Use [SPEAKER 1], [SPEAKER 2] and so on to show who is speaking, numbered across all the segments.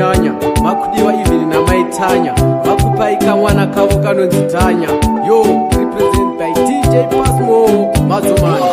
[SPEAKER 1] nyanya makudiwa even na maitanya makupaika mwana kavo kanonzitanya yo represent by DJ Pasmo Mazomani.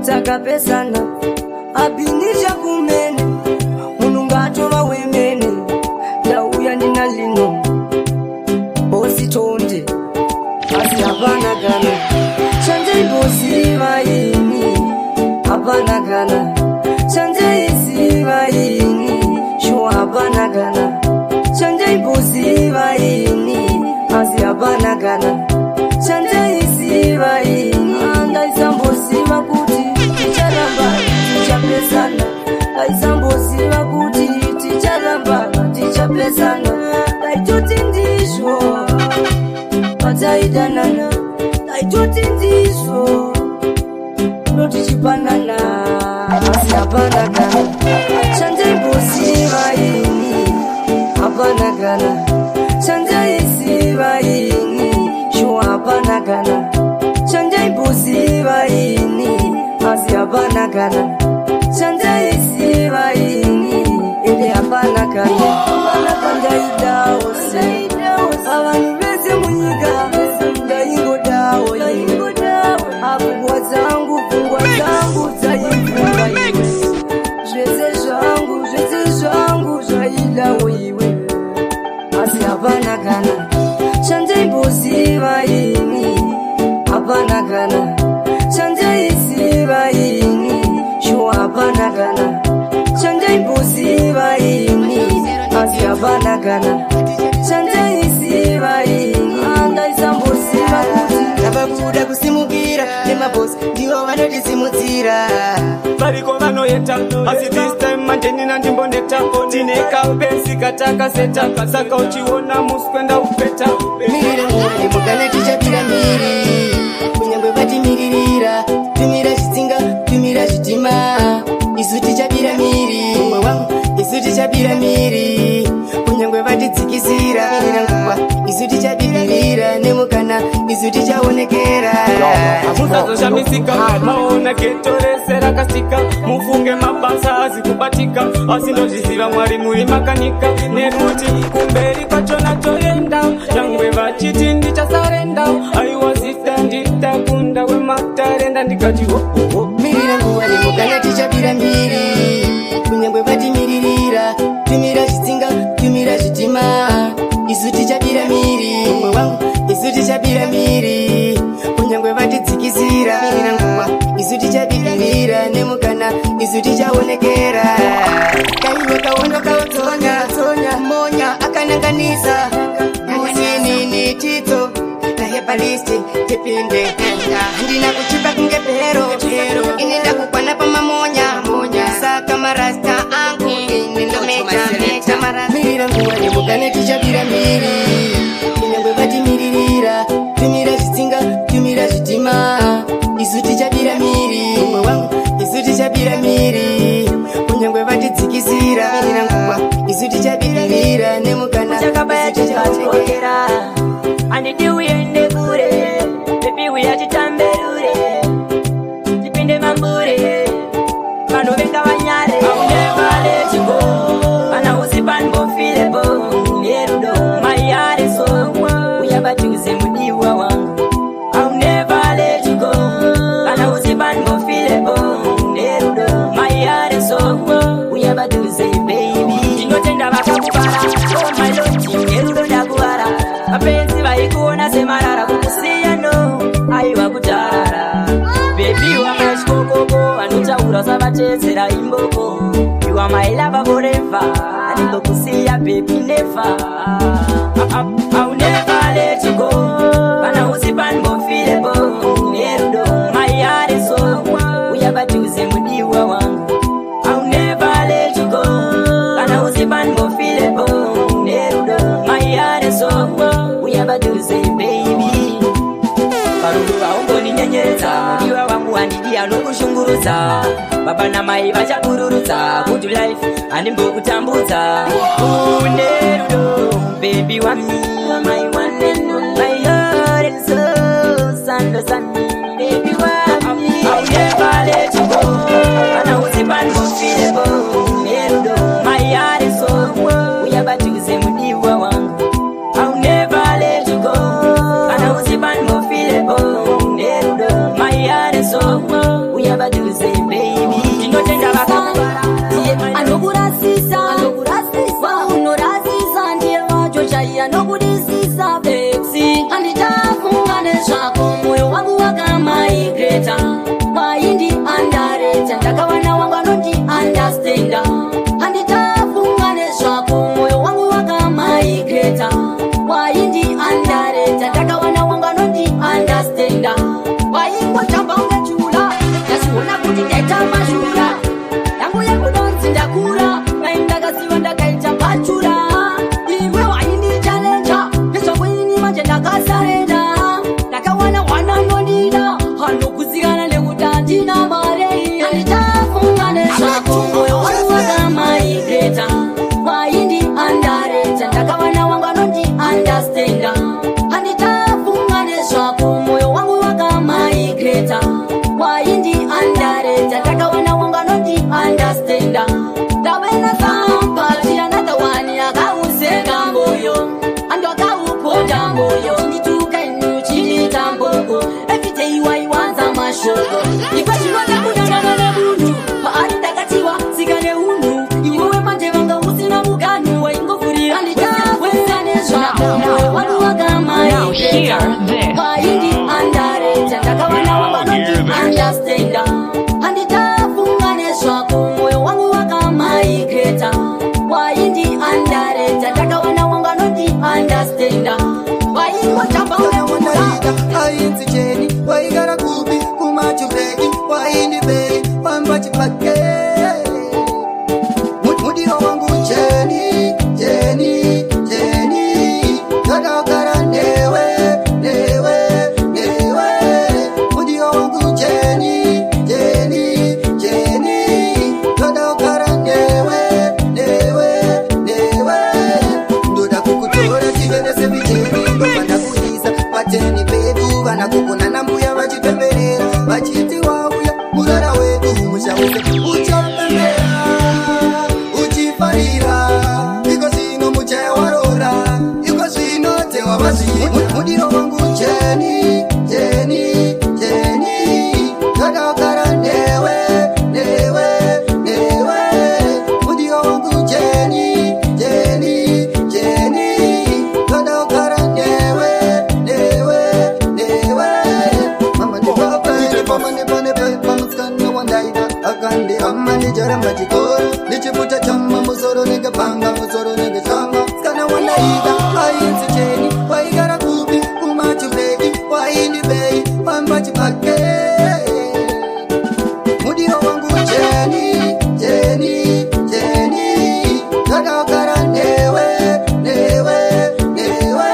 [SPEAKER 2] Takapesana abinisha kumene munungatova wemene ndauya nina lino bosi tonde asi hapana kana chanje bosi vaini hapana kana chanje isi vaini shua hapana kana chanje bosi vaini asi hapana kana chanje isi vaini ndaisambosi vakuti ticharamba tichapesana ndaisambosi vakuti ticharamba tichapesana ndaitoti ndizvo pataidanana ndaitoti ndizvo notichipanana asi hapana kana chandaimbosi vaini hapana kana chandaisi vaini shuwa hapana kana chandaimbosi vaini asi hapana kana chandaisi vaini ende hapana kana hapana kandaidawose avanhu vese munyika ndaingodawo apungwa dzangu dzaivunga iwe zvese zvangu zvaidawo iwe asi hapana kana chandaimboziva ini hapana kana chandaisiva ini shuwa hapana kana chandaimboziva ini asi hapana kana chandaisiva ini andaisamboziva kuti
[SPEAKER 3] navakuda kusimukira nemabosi ndivo vanotisimudzira
[SPEAKER 4] variko vanoeta asi this time manje nina ndimboneta tine kapensi katakaseta saka uchiona muskwenda upeta
[SPEAKER 3] mirire mwari mugane tichapira miri kunyangwe vatimiririra tumira chitsinga tumira chitima isu tichapira miri umwe wangu isu tichapira miri kunyangwe vatidzikisira mirira nguva isu tichabiririra nemukana isu tichaonekera
[SPEAKER 4] musazoshamisika maona geto rese rakasika mufunge mabasa azi kubatika asi ndozviziva mwari muri makanika nekuti kumberi kwachona toenda nyangwe vachiti ndichasarenda aiwazita nditakunda wematarenda ndikati
[SPEAKER 3] mirira nguva nemukana tichapira miri kunyangwe vatimiririra tumira chitsinga tumira chitima isu tichapira miri umwe wangu isu tichapira miri kunyangwe vatidzikisira mirira nguva isu tichabiririra nemukana isu tichaonekera kaiwe kaondokautsonya monya akananganisa musinini tito nahepalisti tipinde handina kuchipa kunge pero ini ndakukwana pamamonya saka marasta angu ini ndometa marasta mirira nguva nemukana tichapira miri kunyangwe vatimiririra tumira chitsinga tumira chitima isu tichapira miri umwe wangu isu tichapira miri kunyangwe vatidzikisira mirira nguva isu tichabiririra nemukana
[SPEAKER 2] chakabaya tichachekera anditi uende kure bebi uya titamberure tipinde mambure vanhu venga vanyare aunevale chiko kana usipanbofile matezera imboko. You are my lover forever. Ndingokusiya baby never. I'll never let you go. Bana usipango filebo. Nerudo my heart is so. Uyabajuze mudiwa wangu. I'll never let you go. Bana usipango filebo. Nerudo my heart is so. Uyabajuze baby. Parudu waungoni nyenyeza. Mudiwa wangu andidia nukushunguruza. Baba na mai vachakururuza. Good life andimbo kutambuza. Nerudo baby wa me, my one and only. My heart and soul, Sando Sami, baby wa me. I'll never let you go. Ana usipango filebo. Nerudo my heart and soul. Uyabajuze mudiwa wangu. I'll never let you go. Ana usipango filebo. Nerudo my heart and soul. Uyabajuze baby. Tinotenda bakakubara. Anokurasisa, unorasisa ndiye wacho chaiya nokudisisa bexi. Anditafungane zvako moyo wangu wakamaigreta. Waindi andareta ndakawana wangu anoti understanda. Anditafungane zvako moyo wangu wakamaigreta. Waindi andareta ndakawana wangu anoti understanda. Waingotamba ungechula ndasiona kuti ndaita mashura. Yangu yakudonzi ndakura naindakasiwa ndakaita pachura. Iwe waindi challenge nezvakuini manje ndakasarenda. Ndakawana mwana anondida anokuzikanwa nekuti handina mare. Anditafungane zvako moyo wangu wakamaigreta. Waindi andareta ndakawana wangu anoti understanda. Anditafungane zvako moyo wangu wakamaigreta. Waindi andareta ndakawana wangu anoti understanda. Ndawena sampati another one yakausenga mboyo. Ando akauponda mboyo. Ndituka inu chilita mboko. Every day waiwanza mashoko. Ipachinoda kudangana nebundu. Paari ndakatiwa sikane hunu. Iwewe manje vanga usina muganu. Waingofuri anditafungane zvako moyo wangu wakamaigreta. Waindi andareta ndakawana wangu anoti understanda. Anditafungane zvako moyo wangu wakamaigreta. Waindi andareta ndakawana wangu anoti understanda. Waingotamba
[SPEAKER 3] Wanaida ainzi cheni waigara kubi kumachubeki waindi bei mamba chipake. Mudiwa wangu cheni cheni cheni kadakara newe newe newe. Mudiwa wangu cheni cheni cheni kadakara newe newe newe. Ndoda kukutora chivenese vicheni ndovana kuisa pateni pedu. Vana kukona nambuya vachipemberera vachiti wauya murara wedu mushause uchapembera uchifarira. Iko zvino muchaya warora iko zvino tewa vazvii. Mudiro wangu cheni cheni cheni kadakara newe newe newe. Mudiro wangu cheni cheni cheni kadakara newe newe newe. Mama ni baba ni mama ni bane baba muskana wandaida akande amma ni jaramba chikoro nichiputa chama musoro nige panga musoro nige chama skana wandaida ainzi cheni waigara kubi kumachubeki waindi bei mamba chipake. Mudiwa wangu cheni cheni cheni kadakara newe newe newe.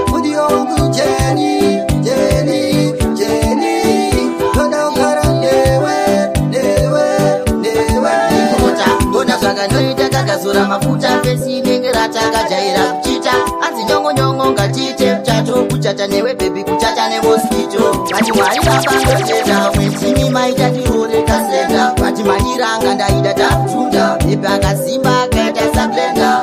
[SPEAKER 3] Mudiwa wangu cheni cheni cheni kadakara newe newe newe. Mbona zvakanoita takazora mafuta pesi inenge ratakajaira kuchita. Anzi nyongo nyongo ngatite mchato kuchata newe baby kuchata nemoskito. Ngati mwari vapangotenda mwetimi maita tirore kasenda. Vati mandiranga ndaida takutunda bebi akasimba akaita sablenda.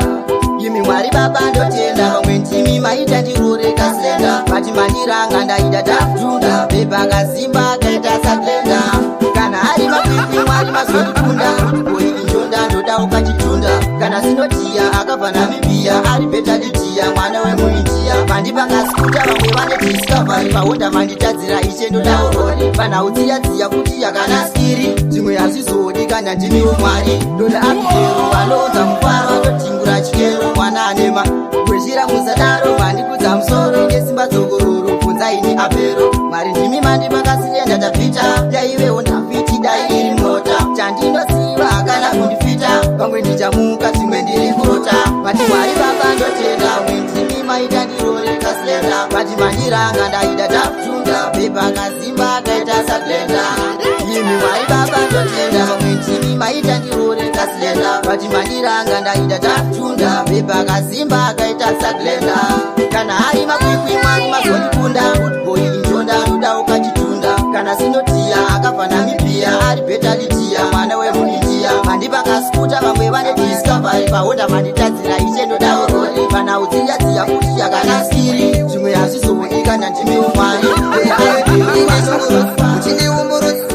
[SPEAKER 3] Imi mwari baba ndotenda vamwe ntimi maita tirore kasenda. Vati mandiranga ndaida takutunda bebi akasimba akaita sablenda. Kana ari mapipi mwari mazorikunda. Koini njonda ndoda ukachitunda. Kana sinotiya akabva Namibia ari beta litiya mwana wemuindia.
[SPEAKER 5] mandipakasikuta vamwe vane discovery mahonda manditadzira ichendo daurori vanhaudziyadziya kuti yakanaskiri zvimwe hazvizodi kana ndimiwo mwari ndoda apikero vanoudza mufaro vatotingura chikero mwana anema kwechira musadaro mandikudza musoro ngesimba dzogororo kunzaini apero mwari ndimi mandipakasirenda tapita daivewo ndafiti dai iri mota chandinosiva kana kundifita pamwe ndichamuka zvimwe ndiri kurota mati mwari baba ndotenda mwenzimi maita ndiroreka slenda mati mandiranga ndaida taptunda pepa kazimba akaita saglenda imi mwari baba ndotenda mwenzimi maita ndiroreka slenda mati mandiranga ndaida taptunda pepa kazimba akaita saglenda kana hari makwikwi mwari mazondikunda utboyi injonda nodauka chitunda kana sinotiya akabva namibhiya ari betalitiya mwana wemuindiya mandipakasikuta vamwe vane discovery pahonda manditadzira ichendo daurori vanhaudziyadziya kuti yakanaskiri zvimwe hazvizodi kana ndimiwo mwari uchindiumburudza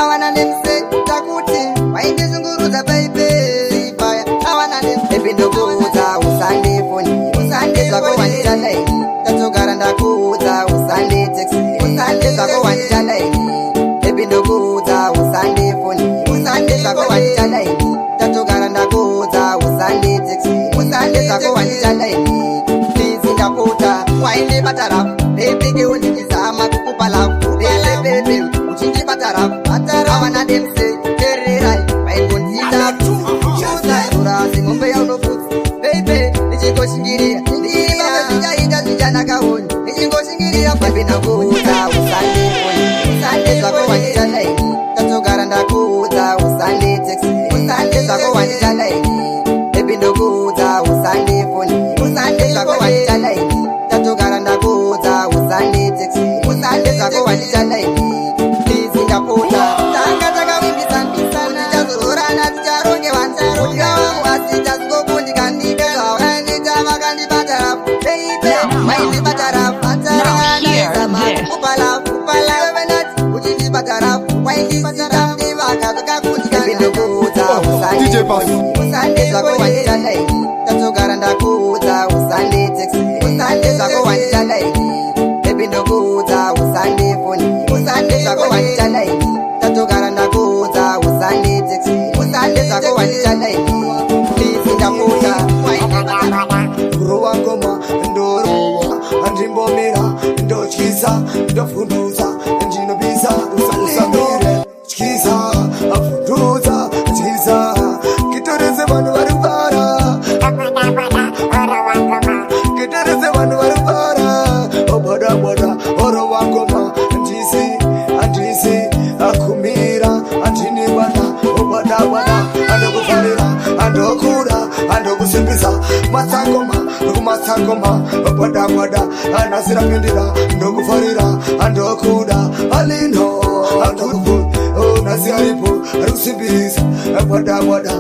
[SPEAKER 5] awana nemuseta kuti waindizungurudza paipepaya awana nepindokuudza usandefoni usande zvako wanditalaini tatogara ndakuudza usande teksi usande zvako wanditalaini epindokuudza usande foni usande zvako wanditalaini tatogara ndakuudza usande teksi usande zvako wanditalaini please ndapota waindibatarafu bebekewo ndikizama kukupa lafu bebebebe uchindibatarafu awana demse tererai waingonzita urasi ngombe yaunofutsa bebe nichingoshingiria ndiyaita zvichanakaoni nichingoshingiria pepindokuudza usande foni usande zvako wanditalaini tatogara ndakuudza usande teksi usande zvako wanditalaini epindokuudza usande foni usande zvako wanditalaini tatogara ndakuudza usande teksi usande zvako wanditalaini please ndapota tanga takavimbisambisana tichazororana ticharonge vanzaro ndikavangu asi tazikokundikandibezvawo andita vakandibatarafu beibe maindibatarafu ataranaizama kupalafu kupalavenati uchindibatarafu waindisitamdivaka zvakakundikandibekuudza usande zvako wanditalaini tatogara ndakuudza usande teksi usande zvako wanditalaini epindokuudza usande foni usande zvako wanditalaini tatogara ndakuudza usande teksi usande zvako wanditalaini please ndapota kurova ngoma ndorowa andimbomira ndotyisa ndofundudza ndinobisa usamire tyisa afundudza tyisa kitoreze vanhu vari kuvara kitoreze vanhu vari kuvara obodabodha orova ngoma andisi akumira andini bwana obodabodha andokufarira andokura andokusimbisa matsangoma kumatsangoma obodabodha anasirapindira ndokufarira andokuda alino andoku nasiaripo arikusimbisa bodabodha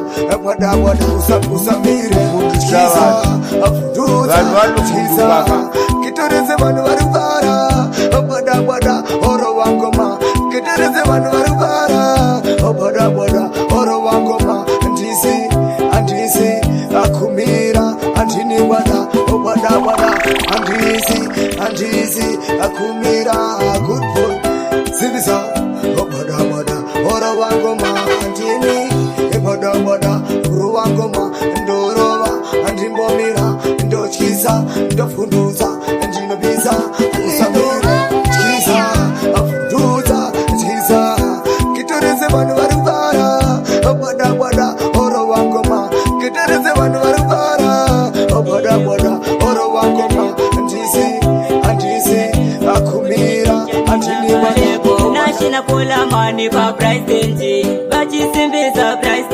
[SPEAKER 5] usamire tyisa afundudza tyisa kitoreze vanhu vari kuvara bodabodha orova ngoma kitoreze vanhu vari kuvara bodabodha orova ngoma andisi akumira andini bwana bodabodha andisi akumira good boy simbisa bodabodha orova ngoma andini bodabodha orova ngoma ndorova andimbomira ndotyisa ndofundudza ndinobisa usamire tyisa afundudza tyisa kitoreze vanhu vari kuvara bodabodha orova ngoma kitoreze vanhu vari kuvara bodabodha orova ngoma andisi akumira andini
[SPEAKER 2] nashina kula mani pa price vachisimbisa price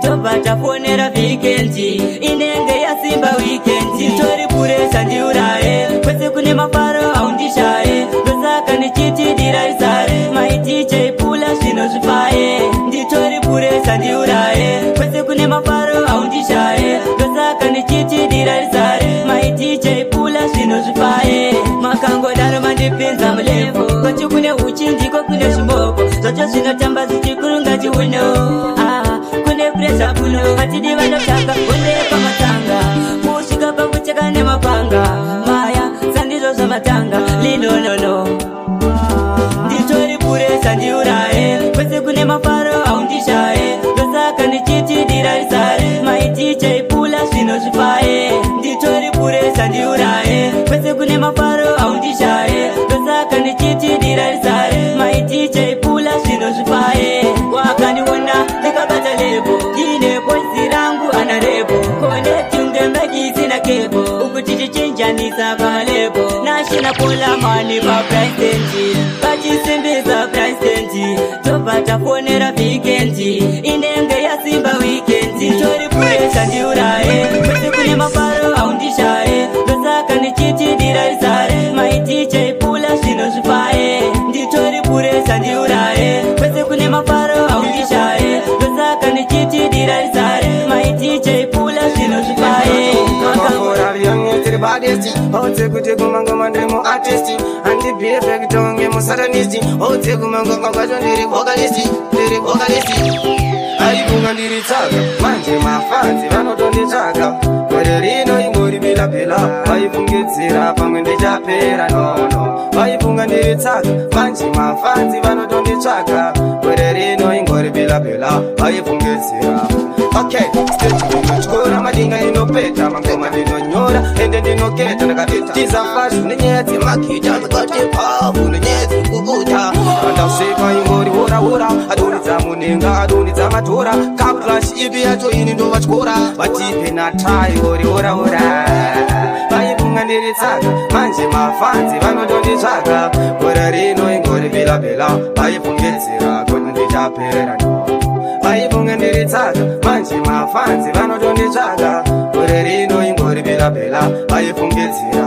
[SPEAKER 2] tobatafonera vikendi inenge yasimba wikendi tori puresa ndiuraye kwese kune mafaro aundishaye ndosaka nichitidirarisare maitiche pula zvino zvifaye nditori puresa ndiuraye kwese kune mafaro aundishaye ndosaka nichitidirarisare maitiche pula zvino zvifaye makangodaro mandipinza mulevo kwacho kune uchindiko kune zvimoko zvacho zvinotamba zvichikurunga chiuno kune presa kuno matidi vanotanga onde pamatanga kusvika pakucheka nemapanga maya matanga linonono nditori puresa ndiurae kwese kune mafaro aundishae ndosaka ndichitidira risare maiticha ipula zvino zvifae nditori puresa ndiurae kwese kune mafaro aundishae ndosaka ndichitidira risare maiticha ipula zvino zvifae wakandiona ndikabata lebo ine poisi rangu ana rebo konetiungemekisina kebo ukutichichinjanisa palebo nashina pola mani papresidenti pachisimbisa presidenti tobata fonera vikendi inenge yasimba wikendi tori puresa ndiurae kwese kune mafaro aundishae ndosaka ndichitidira risare maiticha ipula zvino zvifae nditori puresa ndiurae kwese kune mafaro aundishae ndosaka ndichitidira risare maiticha ipula zvino zvifae
[SPEAKER 6] Ote kuti kumangoma ndimo artist andi perfect tonge musatanisti ote kumangoma kwacho ndiri vocalist aifunga ndiri tsaka manje mafanzi vanotonditsvaka gore rino ingori bila vaifungidzira pamwe ndichapera nono vaifunga ndiri tsaka manje mafanzi vanotonditsvaka gore rino ingori bila vaifungidzira okay stage ndinochora madinga inopeta mangoma ndinonyora ende ndinoketa ndakatiza fashu nenyaya dzemakita ndikatepavu nenyaya dzekukuta andasvika ingori hora adonidza munenga adonidza matora kaplash ipi yacho ini ndovatyora vatipe natai ngori hora vaifunga ndiri tsaka manje mafanzi vanotonditsvaka gora rino ingori bila vaifungidzira kuti ndichapera vaifunga ndiri tsaka manje mafanzi vanotonditsvaka gore rino ingori bila vaifungidzira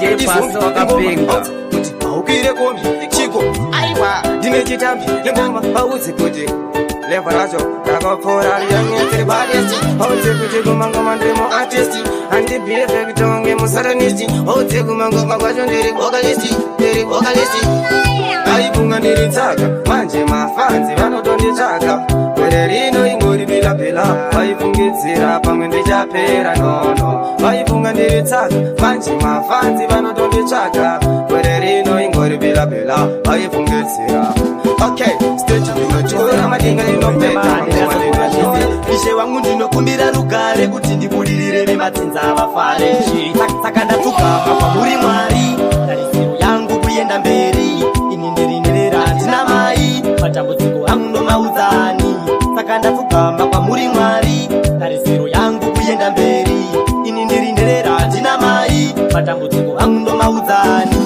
[SPEAKER 1] DJ Paso wakapenga
[SPEAKER 6] kuti aukire komi chiko aiwa ndine chitambi nengoma audzi kuti levo racho rakapfora riyangetiri badesti audze kuti kumangoma ndimo artist handi perfect tonge musatanisti audze kumangoma kwacho ndiri vocalist aifunga ndiri tsaka manje mafanzi vanotonditsvaka gore rino ingori bila vaifungidzira pamwe ndichapera nono vaifunga ndiri tsaka manje mafanzi vanotonditsvaka gore rino ingori bila vaifungidzira okay stage ndinochora madinga inopeta ishe wangu ndinokumbira rugare kuti ndibudirire vematsinza vafare saka ndatukama kwamuri mwari tarisiro yangu kuenda mberi ini ndirinerera ndina mai matambudziko angu nomaudzani saka ndapfugama kwamuri mwari tarisiro yangu kuenda mberi ini ndirinerera ndina mai matambudziko angu nomaudzani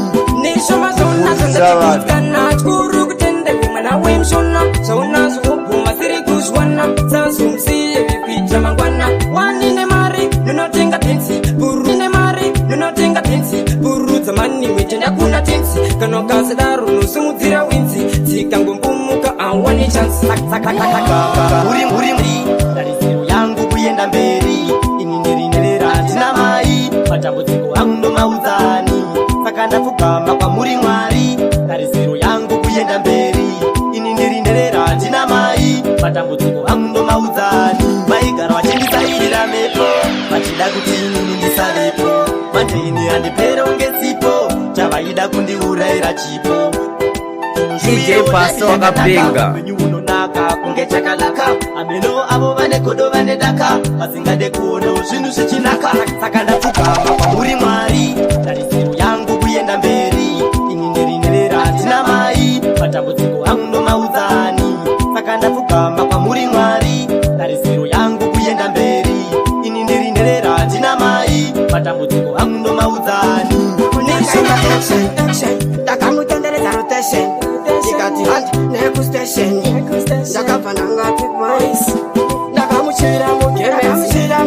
[SPEAKER 2] neshoma zona zvandatiudzikana chikuru kutendekwe mwana wemshona zvauna zvokubhuma siri kuzwana sazumsiye vipita mangwana wanine mari ninotenga tensi buru ine mari ninotenga tensi buru dzamani wetenda kuna tensi kana ukasadaro nosumudzira winzi dzikangombumuka awane chansi
[SPEAKER 6] uri tarisiro yangu kuenda mberi ini ndirinerera ndina mai matambudziko angu nomaudzani saka ndapfugama kwamuri mwari tarisiro yangu kuenda mberi ini ndirinerera ndina mai matambudziko angu nomaudzani vaigara vachindisairira mepo vachida kuti inini ndisavepo manje ini handipero ngesipo chavaida kundiurayira chipo
[SPEAKER 1] DJ Paso wakapenga
[SPEAKER 6] unonaka kunge chakanaka ameno avo vane godo vane daka vasingade kuono zvinhu zvichinaka saka ndapfugama kwamuri mwari tarisiro yangu kuenda mberi ini ndirinerera ndina mai matambudziko angu nomaudzani saka ndapfugama kwamuri mwari tarisiro yangu kuenda mberi ini ndirinerera ndina mai matambudziko angu nomaudzani
[SPEAKER 3] ndakamutenderedza rotation ndikati handi nekustation ndakabva ndangati voice ndakamuchira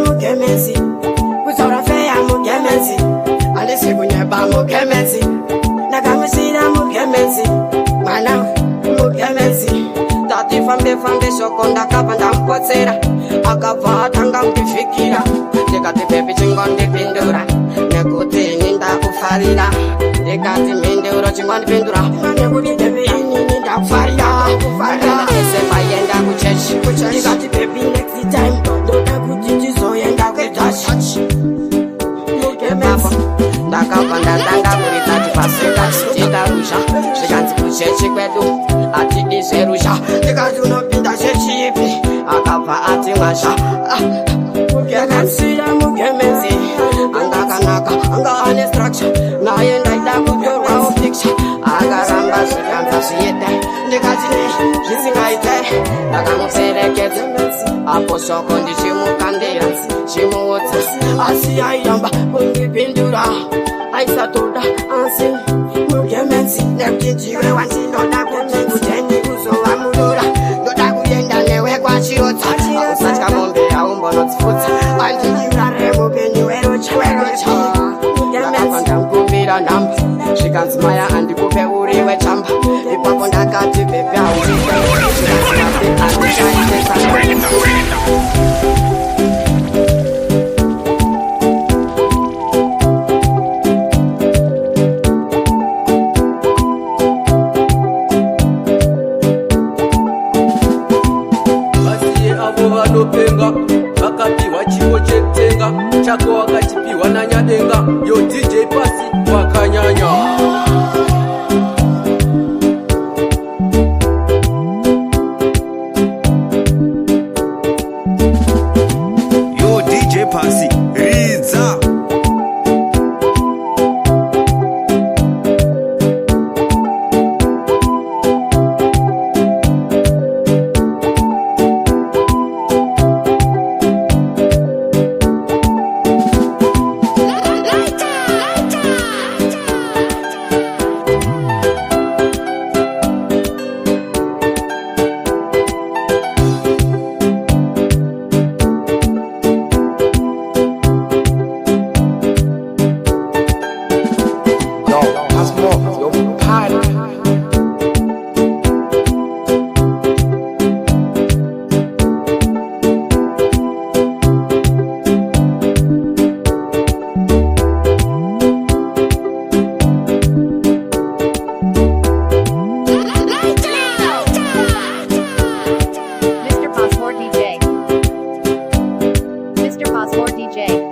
[SPEAKER 3] mugemezi kutaura feya mugemezi handisi kunyeba mugemezi ndakamuchira mugemezi mwana mugemezi tatifambe shoko ndakabva ndamupotsera akabva atanga kundifikira ndikati pepi chingondipindura nekuti ini ndakufarira ndikati mhinduro chingondipindura nekuti pepi inini ndakufarira ese mayenda kuchechi ndikati pepi next time ndoda kuti ndizoenda kujashi mugemezi ndakabva ngasha Mugemensi ya mugemensi Anga kanaka, anga ane structure Naye ndaida kutorwa o picture Agaramba shikanza shiyete Ndikazine, jisingaite Ndakamuperekete Apo shoko ndishimukandira Shimuwotsa, asiyayamba Kundipindura Aisatoda, ansi Mugemensi, nepkinjiwe wansindoda Kuteni kuzowa mudura Ndoda kuyenda newe kwa chirota Ausatka mombe ya umbo notifutsa Wanjijirare mupenyu werocha Ndakapanda mkumbira namba Shikanzimaya andikupe uriwe chamba Ipapo ndakati pepe aurike Shikanzimape
[SPEAKER 1] vanopenga vakapiwa chipo chekutenga chako wakachipiwa nanyadenga yo DJ Pasi wakanyanya
[SPEAKER 7] yo DJ Pasi ridza
[SPEAKER 8] Mr. Passport DJ.